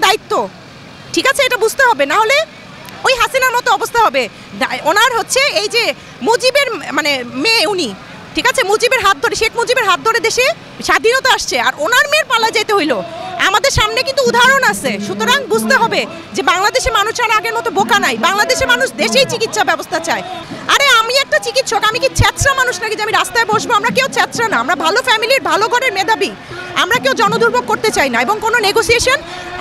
দায়িত্ব, ঠিক আছে? এটা বুঝতে হবে, না হলে ওই হাসিনার মতো অবস্থা হবে। ওনার হচ্ছে এই যে মুজিবের মানে মেয়ে উনি, ঠিক আছে, মুজিবের হাত ধরে, শেখ মুজিবের হাত ধরে দেশে স্বাধীনতা আসছে, আর ওনার মেয়ের পালা যেতে হইলো। আমাদের সামনে কিন্তু উদাহরণ আছে, সুতরাং বুঝতে হবে যে বাংলাদেশে মানুষ আর আগের মতো বোকা নাই। বাংলাদেশে মানুষ দেশেই চিকিৎসা ব্যবস্থা চায়। আরে আমি একটা চিকিৎসক, আমি কি ছ্যাঁচড়া মানুষ নাকি যে আমি রাস্তায় বসবো? আমরা কেউ ছ্যাঁচড়া না, আমরা ভালো ফ্যামিলির, ভালো ঘরের মেধাবী। আমরা কেউ জনদুর্ভোগ করতে চাই না, এবং কোনো নেগোসিয়েশন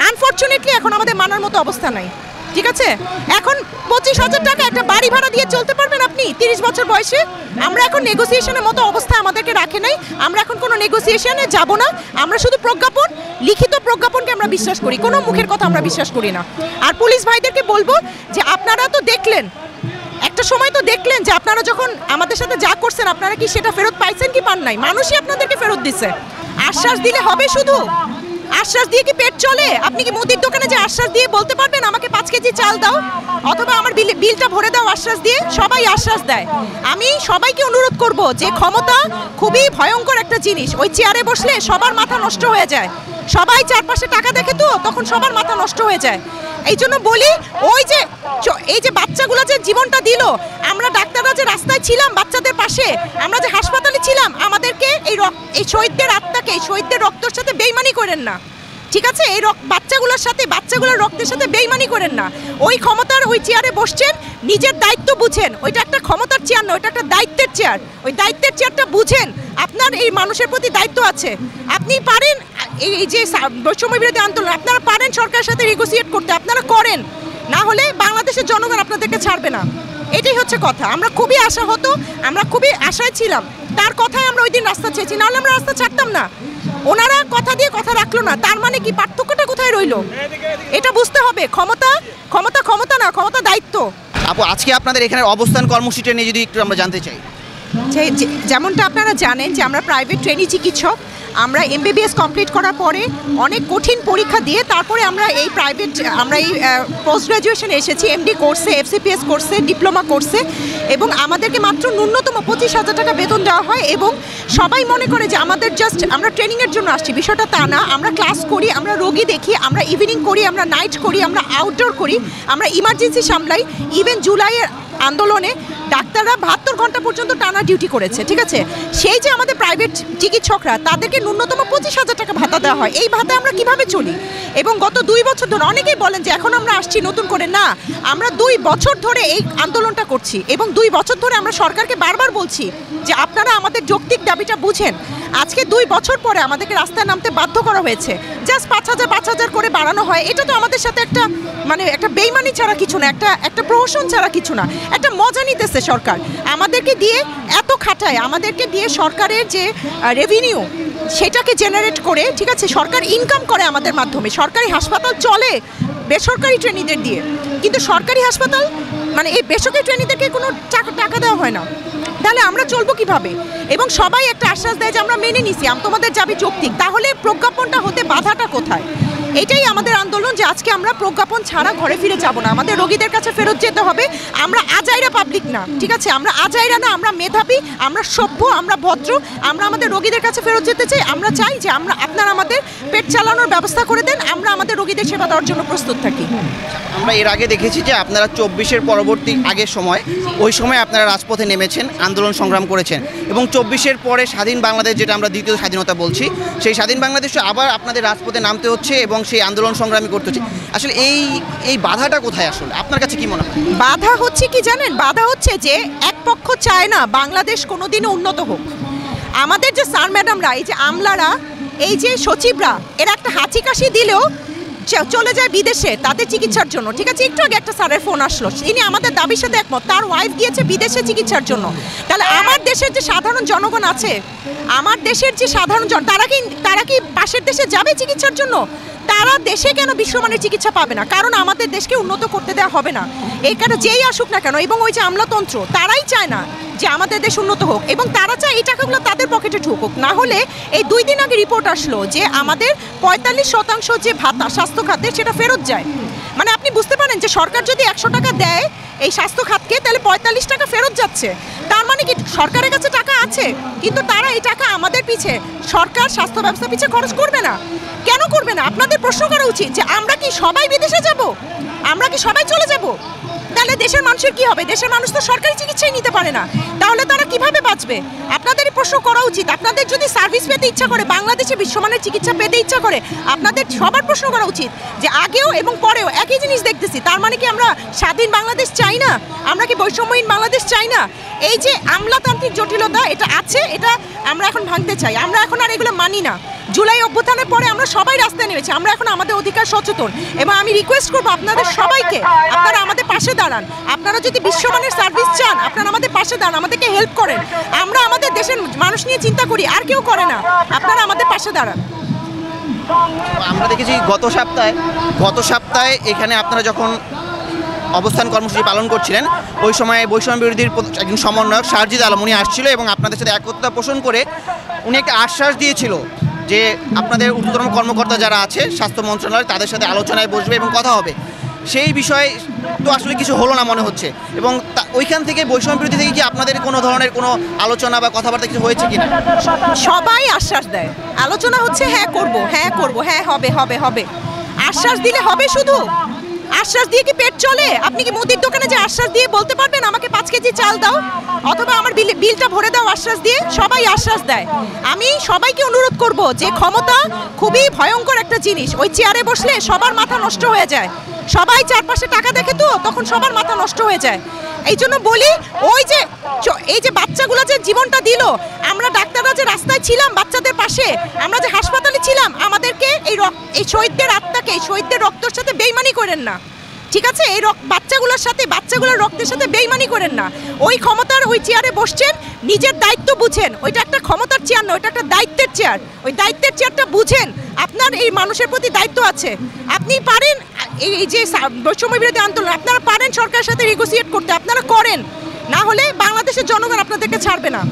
আনফর্চুনেটলি এখন আমাদের মানার মতো অবস্থা নাই, ঠিক আছে? এখন 25,000 টাকা একটা বাড়ি ভাড়া দিয়ে চলতে পারবেন আপনি 30 বছর বয়সে? আমরা এখন নেগোসিয়েশনের মতো অবস্থা আমাদেরকে রাখে নাই। আমরা এখন কোনো নেগোসিয়েশনে যাব না, আমরা শুধু প্রজ্ঞাপন, লিখিত প্রজ্ঞাপনকে আমরা বিশ্বাস করি, কোনো মুখের কথা আমরা বিশ্বাস করি না। আর পুলিশ ভাইদেরকে বলবো যে আপনারা তো দেখলেন, একটা সময় তো দেখলেন যে আপনারা যখন আমাদের সাথে যা করছেন, আপনারা কি সেটা ফেরত পাইছেন কি পান নাই? মানুষই আপনাদেরকে ফেরত দিচ্ছে। আশ্বাস দিলে হবে শুধু? আশ্বাস দিয়ে কি পেট চলে? আপনি কি মুদির দোকানে যে আশ্বাস দিয়ে বলতে পারবেন আমাকে 5 কেজি চাল দাও অথবা আমার বিলটা ভরে দাও আশ্বাস দিয়ে? সবাই আশ্বাস দেয়। আমি সবাইকে অনুরোধ করব যে ক্ষমতা খুবই ভয়ঙ্কর একটা জিনিস। ওই চেয়ারে বসলে সবার মাথা নষ্ট হয়ে যায়। সবাই চারপাশে টাকা দেখে তো তখন সবার মাথা নষ্ট হয়ে যায়। এই জন্য বলি, ওই যে এই যে বাচ্চাগুলো যে জীবনটা দিল, আমরা ডাক্তাররা যে রাস্তায় ছিলাম বাচ্চাদের পাশে, আমরা যে হাসপাতালে ছিলাম, আমাদেরকে এই শহীদদের আত্মাকে, এই শহীদদের রক্তের সাথে বেইমানি করেন না, ঠিক আছে? এই বাচ্চাগুলোর সাথে, বাচ্চাগুলোর রক্তের সাথে বেইমানি করেন না। ওই ক্ষমতার ওই চেয়ারে বসছেন, নিজের দায়িত্ব বুঝেন। ওইটা একটা ক্ষমতার চেয়ার না, ওইটা একটা দায়িত্বের চেয়ার। ওই দায়িত্বের চেয়ারটা বুঝেন, আপনার এই মানুষের প্রতি দায়িত্ব আছে। আপনি পারেন এই যে বৈষম্য বিরোধী আন্দোলন, আপনারা পারেন সরকারের সাথে নেগোসিয়েট করতে, আপনারা করেন, না হলে বাংলাদেশের জনগণ আপনাদেরকে ছাড়বে না। এটাই হচ্ছে কথা। আমরা খুবই আশাহত, আমরা খুবই আশায় ছিলাম, তার কথায় আমরা ওই দিন রাস্তা চেয়েছি, নাহলে আমরা রাস্তা ছাড়তাম না। ওনারা কথা দিয়ে কথা রাখলো না, তার মানে কি পার্থক্যটা কোথায় রইলো? এটা বুঝতে হবে। ক্ষমতা ক্ষমতা ক্ষমতা না, ক্ষমতা দায়িত্ব। আপু, আজকে আপনাদের এখানে অবস্থান কর্মসূচিটা নিয়ে যদি একটু আমরা জানতে চাই। যেমনটা আপনারা জানেন যে আমরা প্রাইভেট ট্রেনি চিকিৎসক। আমরা MBBS কমপ্লিট করার পরে অনেক কঠিন পরীক্ষা দিয়ে তারপরে আমরা এই পোস্ট গ্রাজুয়েশনে এসেছি, MD কোর্সে, FCPS কোর্সে, ডিপ্লোমা কোর্সে, এবং আমাদেরকে মাত্র ন্যূনতম 25,000 টাকা বেতন দেওয়া হয়। এবং সবাই মনে করে যে আমাদের জাস্ট আমরা ট্রেনিংয়ের জন্য আসছি, বিষয়টা তা না। আমরা ক্লাস করি, আমরা রোগী দেখি, আমরা ইভিনিং করি, আমরা নাইট করি, আমরা আউটডোর করি, আমরা ইমার্জেন্সি সামলাই। ইভেন জুলাইয়ের আন্দোলনে ডাক্তাররা 72 ঘন্টা পর্যন্ত টানা ডিউটি করেছে, ঠিক আছে? সেই যে আমাদের প্রাইভেট চিকিৎসকরা, তাদেরকে ন্যূনতম 25,000 টাকা ভাতা দেওয়া হয়। এই ভাতা আমরা কিভাবে চলি? এবং গত 2 বছর ধরে অনেকেই বলেন যে এখন আমরা আসছি নতুন করে, না, আমরা 2 বছর ধরে এই আন্দোলনটা করছি, এবং 2 বছর ধরে আমরা সরকারকে বারবার বলছি যে আপনারা আমাদের যৌক্তিক দাবিটা বুঝেন। আজকে 2 বছর পরে আমাদেরকে রাস্তায় নামতে বাধ্য করা হয়েছে, জাস্ট 5,000 করে বাড়ানো হয়। এটা তো আমাদের সাথে একটা একটা বেইমানি ছাড়া কিছু না, একটা প্রহসন ছাড়া কিছু না, একটা মজা নিতেছে সরকার। আমাদেরকে দিয়ে এত খাটায়, আমাদেরকে দিয়ে সরকারের যে রেভিনিউ সেটাকে জেনারেট করে, ঠিক আছে, সরকার ইনকাম করে আমাদের মাধ্যমে। সরকারি হাসপাতাল চলে বেসরকারি ট্রেনিদের দিয়ে, কিন্তু সরকারি হাসপাতাল এই বেসরকারি ট্রেনিদেরকে কোনো টাকা দেওয়া হয় না। তাহলে আমরা চলবো কিভাবে? এবং সবাই একটা আশ্বাস দেয় যে আমরা মেনে নিছি, তোমাদের যাবে যৌক্তিক। তাহলে প্রজ্ঞাপনটা হতে বাধাটা কোথায়? এটাই আমাদের আন্দোলন, যে আজকে আমরা প্রজ্ঞাপন ছাড়া ঘরে ফিরে যাব না, আমাদের রোগীদের কাছে ফেরত যেতে হবে। আমরা আজাইরা পাবলিক না, ঠিক আছে? আমরা আজাইরা না, আমরা মেধাবী, আমরা সভ্য, আমরা ভদ্র, আমরা আমাদের রোগীদের কাছে ফেরত যেতে চাই। আমরা চাই যে আপনারা আমাদের পেট চালানোর ব্যবস্থা করে দেন, আমরা আমাদের রোগীদের সেবা দেওয়ার জন্য প্রস্তুত থাকি। আমরা এর আগে দেখেছি যে আপনারা 24-এর পরবর্তী আগের সময়, ওই সময় আপনারা রাজপথে নেমেছেন, আন্দোলন সংগ্রাম করেছেন, এবং 24-এর পরে স্বাধীন বাংলাদেশ, যেটা আমরা দ্বিতীয় স্বাধীনতা বলছি, সেই স্বাধীন বাংলাদেশে আবার আপনাদের রাজপথে নামতে হচ্ছে এবং সেই আন্দোলন সংগ্রামী করতে হচ্ছে। আসলে এই বাধাটা কোথায়? আসলে আপনার কাছে কি মনে হয়? বাধা হচ্ছে কি জানেন? বাধা হচ্ছে যে এক পক্ষ চায় না বাংলাদেশ কোনোদিনও উন্নত হোক। আমাদের যে স্যার ম্যাডামরা, এই যে আমলারা, এই যে সচিবরা, এরা একটা হাঁচি কাশি দিলেও চলে যায় বিদেশে তাদের চিকিৎসার জন্য, ঠিক আছে? একটু আগে একটা স্যারের ফোন আসলো, তিনি আমাদের দাবির সাথে একমত, তার ওয়াইফ গিয়েছে বিদেশে চিকিৎসার জন্য। তাহলে আমার দেশের যে সাধারণ জনগণ আছে, আমার দেশের যে সাধারণ তারা কি পাশের দেশে যাবে চিকিৎসার জন্য? তারা দেশে কেন বিশ্বমানের চিকিৎসা পাবে না? কারণ আমাদের দেশকে উন্নত করতে দেওয়া হবে না। এই কারণে যেই আসুক না কেন, এবং ওই যে আমলাতন্ত্র, তারাই চায় না যে আমাদের দেশ উন্নত হোক, এবং তারা চায় এই টাকাগুলো তাদের পকেটে ঢুকুক। না হলে এই 2 দিন আগে রিপোর্ট আসলো যে আমাদের 45% যে ভাতা স্বাস্থ্য খাতে, সেটা ফেরত যায়। মানে আপনি বুঝতে পারেন যে সরকার যদি 100 টাকা দেয় এই স্বাস্থ্য খাতকে, তাহলে 45 টাকা ফেরত যাচ্ছে। তার মানে কি সরকারের কাছে টাকা আছে, কিন্তু তারা এই টাকা আমাদের পিছে, সরকার স্বাস্থ্য ব্যবস্থা পিছে খরচ করবে না। কেন করবে না? আপনাদের প্রশ্ন করা উচিত যে আমরা কি সবাই বিদেশে যাব, আমরা কি সবাই চলে যাব? তাহলে দেশের মানুষের কি হবে? দেশের মানুষ তো সরকারি চিকিৎসাই নিতে পারে না, তাহলে তারা কিভাবে বাঁচবে? আপনাদেরই প্রশ্ন করা উচিত। আপনাদের যদি সার্ভিস পেতে ইচ্ছা করে, বাংলাদেশে বিশ্বমানের চিকিৎসা পেতে ইচ্ছা করে, আপনাদের সবার প্রশ্ন করা উচিত যে আগেও এবং পরেও একই জিনিস দেখতেছি। তার মানে কি আমরা স্বাধীন বাংলাদেশ চাই না? আমরা কি বৈষম্যহীন বাংলাদেশ চাই না? এই যে আমলাতান্ত্রিক জটিলতা এটা আছে, এটা আমরা এখন ভাঙতে চাই। আমরা এখন আর এগুলো মানি না। জুলাই অভ্যুত্থানের পরে আমরা সবাই রাস্তায় নেমেছি, আমরা এখন আমাদের অধিকার সচেতন, এবং আমি রিকোয়েস্ট করবো আপনাদের সবাইকে, আপনারা আমাদের পাশে দাঁড়ান। আপনারা যদি বিশ্বমানের সার্ভিস চান, আপনারা আমাদের পাশে দাঁড়ান, আমাদেরকে হেল্প করেন। আমরা আমাদের দেশের মানুষ নিয়ে চিন্তা করি, আর কেউ করে না। আপনারা আমাদের পাশে দাঁড়ান। আমরা দেখেছি গত সপ্তাহে এখানে আপনারা যখন অবস্থান কর্মসূচি পালন করছিলেন, ওই সময় বৈষম্য বিরোধীর একজন সমন্বয়ক শারজিদ আলম উনি আসছিল এবং আপনাদের সাথে একতা পোষণ করে উনি একটা আশ্বাস দিয়েছিল যে আপনাদের ঊর্ধ্বতন কর্মকর্তা যারা আছে স্বাস্থ্য মন্ত্রণালয়, তাদের সাথে আলোচনায় বসবে এবং কথা হবে। সেই বিষয়ে তো আসলে কিছু হলো না মনে হচ্ছে, এবং ওইখান থেকে বৈষম্য বিরোধী থেকে কি আপনাদের কোনো ধরনের কোনো আলোচনা বা কথাবার্তা কিছু হয়েছে কিনা? সবাই আশ্বাস দেয়, আলোচনা হচ্ছে, হ্যাঁ করব, হ্যাঁ করব, হ্যাঁ হবে হবে হবে। আশ্বাস দিলে হবে? শুধু আশ্বাস দিয়ে কি পেট চলে? আপনি কি মুদির দোকানে যে আশ্বাস দিয়ে বলতে পারবেন আমাকে 5 কেজি চাল দাও, অথবা আমার বিলটা ভরে দাও আশ্বাস দিয়ে? সবাই আশ্বাস দেয়। আমি সবাইকে অনুরোধ করব যে ক্ষমতা খুবই ভয়ঙ্কর একটা জিনিস। ওই চেয়ারে বসলে সবার মাথা নষ্ট হয়ে যায়। সবাই চারপাশে টাকা দেখে তো তখন সবার মাথা নষ্ট হয়ে যায়। এই জন্য বলি, এই যে বাচ্চাগুলো যে জীবনটা দিল, আমরা ডাক্তাররা যে রাস্তায় ছিলাম বাচ্চাদের পাশে, আমরা যে হাসপাতালে ছিলাম, আমাদেরকে এই শহীদদের আত্মাকে, এই শহীদদের রক্তের সাথে বেইমানি করেন না, ঠিক আছে? এই বাচ্চাগুলোর সাথে, বাচ্চাগুলোর রক্তের সাথে বেইমানি করেন না। ওই ক্ষমতার ওই চেয়ারে বসছেন, নিজের দায়িত্ব বুঝেন। ওইটা একটা ক্ষমতার চেয়ার নয়, ওইটা একটা দায়িত্বের চেয়ার। ওই দায়িত্বের চেয়ারটা বুঝেন, আপনার এই মানুষের প্রতি দায়িত্ব আছে। আপনি পারেন এই যে বৈষম্য বিরোধী আন্দোলন, আপনারা পারেন সরকারের সাথে নেগোসিয়েট করতে, আপনারা করেন। না হলে বাংলাদেশের জনগণ আপনাদেরকে ছাড়বে না।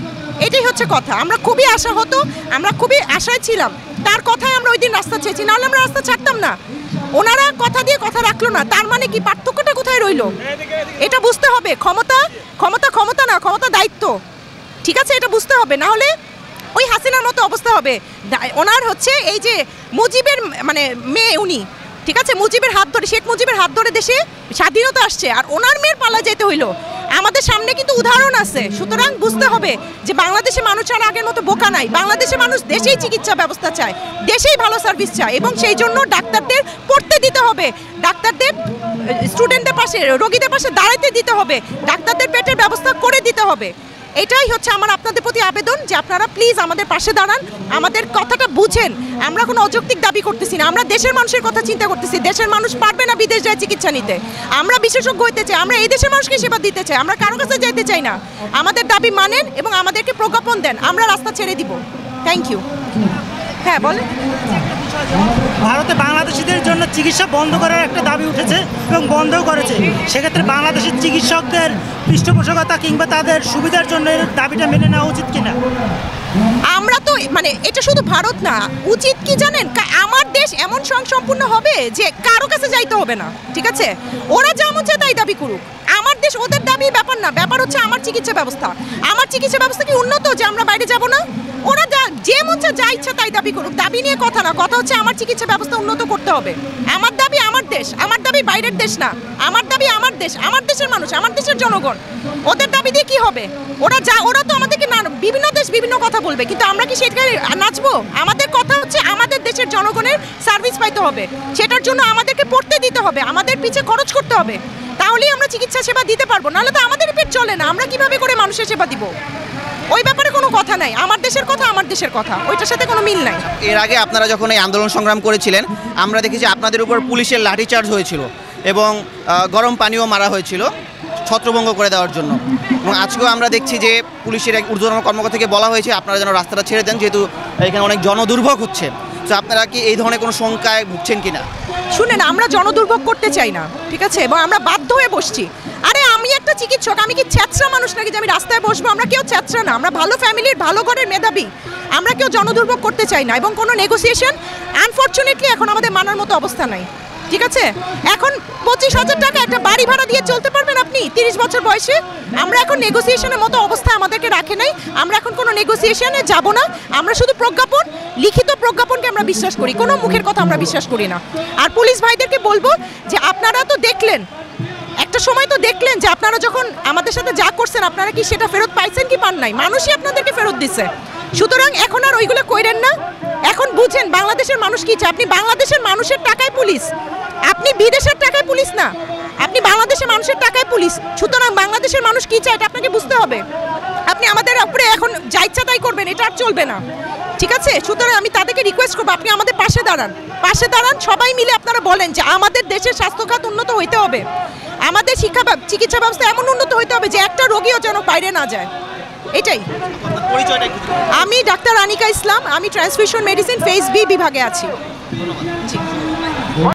এটাই হচ্ছে কথা। আমরা খুবই আশাহত, আমরা খুবই আশায় ছিলাম। তার কথায় আমরা ওই দিন রাস্তা চেয়েছি, নাহলে আমরা রাস্তা ছাড়তাম না। ওনারা কথা দিয়ে কথা রাখলো না, তার মানে কি পার্থক্যটা কোথায় রইলো? এটা বুঝতে হবে। ক্ষমতা ক্ষমতা ক্ষমতা না, ক্ষমতা দায়িত্ব, ঠিক আছে? এটা বুঝতে হবে, না হলে ওই হাসিনার মতো অবস্থা হবে। ওনার হচ্ছে এই যে মুজিবের মানে মেয়ে উনি, ঠিক আছে? মুজিবের হাত ধরে, শেখ মুজিবের হাত ধরে দেশে স্বাধীনতা আসছে, আর ওনার মেয়ের পালা যেতে হইলো। আমাদের সামনে কিন্তু উদাহরণ আছে। সুতরাং বুঝতে হবে যে বাংলাদেশে মানুষ আর আগের মতো বোকা নাই। বাংলাদেশের মানুষ দেশেই চিকিৎসা ব্যবস্থা চায়, দেশেই ভালো সার্ভিস চায়, এবং সেই জন্য ডাক্তারদের পড়তে দিতে হবে, ডাক্তারদের স্টুডেন্টদের পাশে, রোগীদের পাশে দাঁড়াতে দিতে হবে, ডাক্তারদের পেটের ব্যবস্থা করে দিতে হবে। এটাই হচ্ছে আমার আপনাদের প্রতি আবেদন যে আপনারা প্লিজ আমাদের পাশে দাঁড়ান, আমাদের কথাটা বুঝেন। আমরা কোনো অযৌক্তিক দাবি করতেছি না, আমরা দেশের মানুষের কথা চিন্তা করতেছি। দেশের মানুষ পারবে না বিদেশ যায় চিকিৎসা নিতে। আমরা বিশেষজ্ঞ হইতে চাই, আমরা এই দেশের মানুষকে সেবা দিতে চাই, আমরা কারো কাছে যেতে চাই না। আমাদের দাবি মানেন এবং আমাদেরকে প্রজ্ঞাপন দেন, আমরা রাস্তা ছেড়ে দিব। Thank you. হ্যাঁ বলেন। ভারতে বাংলাদেশিদের জন্য চিকিৎসা বন্ধ করার একটা দাবি উঠেছে এবং বন্ধও করেছে। সেক্ষেত্রে বাংলাদেশের চিকিৎসকদের পৃষ্ঠপোষকতা কিংবা তাদের সুবিধার জন্য এর দাবিটা মেনে নেওয়া উচিত কিনা? আমরা তো মানে এটা শুধু ভারত না, উচিত কি জানেন, আমার দেশ এমন স্বয়ংসম্পূর্ণ হবে যে কারো কাছে যাইতে হবে না, ঠিক আছে? ওরা যা মন চায় তাই দাবি করুক। আমার দেশ ওদের দাবি ব্যাপার না, ব্যাপার হচ্ছে আমার চিকিৎসা ব্যবস্থা। আমার চিকিৎসা ব্যবস্থা কি উন্নত যে আমরা বাইরে যাব না? ওরা যে মন চায় যা ইচ্ছা তাই দাবি করুক। দাবি নিয়ে কথা না, কথা হচ্ছে আমার চিকিৎসা ব্যবস্থা উন্নত করতে হবে। আমার দাবি আমার দেশ, আমার দাবি বাইরের দেশ না। আমার দাবি আমার দেশ, আমার দেশের মানুষ, আমার দেশের জনগণ। ওদের দাবি দিয়ে কি হবে? ওরা তো আমাদেরকে বিভিন্ন দেশ বিভিন্ন কথা বলবে, কিন্তু আমরা কি সেটাকে নাচবো? আমাদের কথা হচ্ছে আমাদের দেশের জনগণের সার্ভিস পাইতে হবে, সেটার জন্য আমাদেরকে পড়তে দিতে হবে, আমাদের পিছে খরচ করতে হবে, তাহলেই আমরা চিকিৎসা সেবা দিতে পারবো। নাহলে তো আমাদের পেট চলে না, আমরা কিভাবে করে মানুষের সেবা দিব? ওই ব্যাপারে কোনো কথা নাই। আমার দেশের কথা আমার দেশের কথা, ওইটার সাথে কোনো মিল নাই। এর আগে আপনারা যখন এই আন্দোলন সংগ্রাম করেছিলেন, আমরা দেখেছি আপনাদের উপর পুলিশের লাঠিচার্জ হয়েছিল এবং গরম পানিও মারা হয়েছিল ছত্রভঙ্গ করে দেওয়ার জন্য। এবং আজকেও আমরা দেখছি যে পুলিশের এক ঊর্ধ্বতন কর্মকর্তা থেকে বলা হয়েছে আপনারা যেন রাস্তাটা ছেড়ে দেন, যেহেতু এখানে অনেক জনদুর্ভোগ হচ্ছে। তো আপনারা কি এই ধরনের কোনো শঙ্কায় ভুগছেন কিনা? শুনেন, আমরা জনদুর্ভোগ করতে চাই না, ঠিক আছে? এবং আমরা বাধ্য হয়ে বসছি। আরে আমি একটা চিকিৎসক, আমি কি ছ্যাঁচড়া মানুষ নাকি যে আমি রাস্তায় বসবো? আমরা কেউ ছ্যাঁচড়া না, আমরা ভালো ফ্যামিলির, ভালো ঘরের মেধাবী। আমরা কেউ জনদুর্ভোগ করতে চাই না, এবং কোনো নেগোসিয়েশন আনফর্চুনেটলি এখন আমাদের মানার মতো অবস্থা নাই। ঠিক আছে, এখন 25,000 টাকা একটা বাড়ি ভাড়া দিয়ে চলতে পারবেন আপনি 30 বছর বয়সে? আমরা এখন নেগোসিয়েশনের মতো অবস্থা আমাদেরকে রাখে নাই, আমরা এখন কোনো নেগোসিয়েশনে যাব না, আমরা শুধু প্রজ্ঞাপন, লিখিত প্রজ্ঞাপনকে আমরা বিশ্বাস করি, কোনো মুখের কথা আমরা বিশ্বাস করি না। আর পুলিশ ভাইদেরকে বলবো যে আপনারা তো দেখলেন, একটা সময় তো দেখলেন যে আপনারা যখন আমাদের সাথে যা করছেন আপনারা কি সেটা ফেরত পাইছেন কি পান নাই? মানুষই আপনাদেরকে ফেরত দিচ্ছে। সুতরাং এখন আর ওইগুলো কইরেন না, এখন বুঝেন বাংলাদেশের মানুষ কি চায়। আপনি বাংলাদেশের মানুষের টাকায় পুলিশ, আপনি বিদেশের টাকায় পুলিশ না, আপনি বাংলাদেশের মানুষের টাকায় পুলিশ। সুতরাং বাংলাদেশের মানুষ কি চায় এটা আপনাকে বুঝতে হবে। আপনি আমাদের উপরে এখন যা ইচ্ছা তাই করবেন, এটা আর চলবে না, ঠিক আছে? সুতরাং আমি তাদেরকে রিকোয়েস্ট করবো আপনি আমাদের পাশে দাঁড়ান, সবাই মিলে আপনারা বলেন যে আমাদের দেশের স্বাস্থ্যখাত উন্নত হইতে হবে, আমাদের চিকিৎসা ব্যবস্থা এমন উন্নত হইতে হবে যে একটা রোগীও যেন বাইরে না যায়। এটাই। আমি ডাক্তার আনিকা ইসলাম, আমি ট্রান্সফিউশন মেডিসিন ফেজ বি বিভাগে আছি। জি।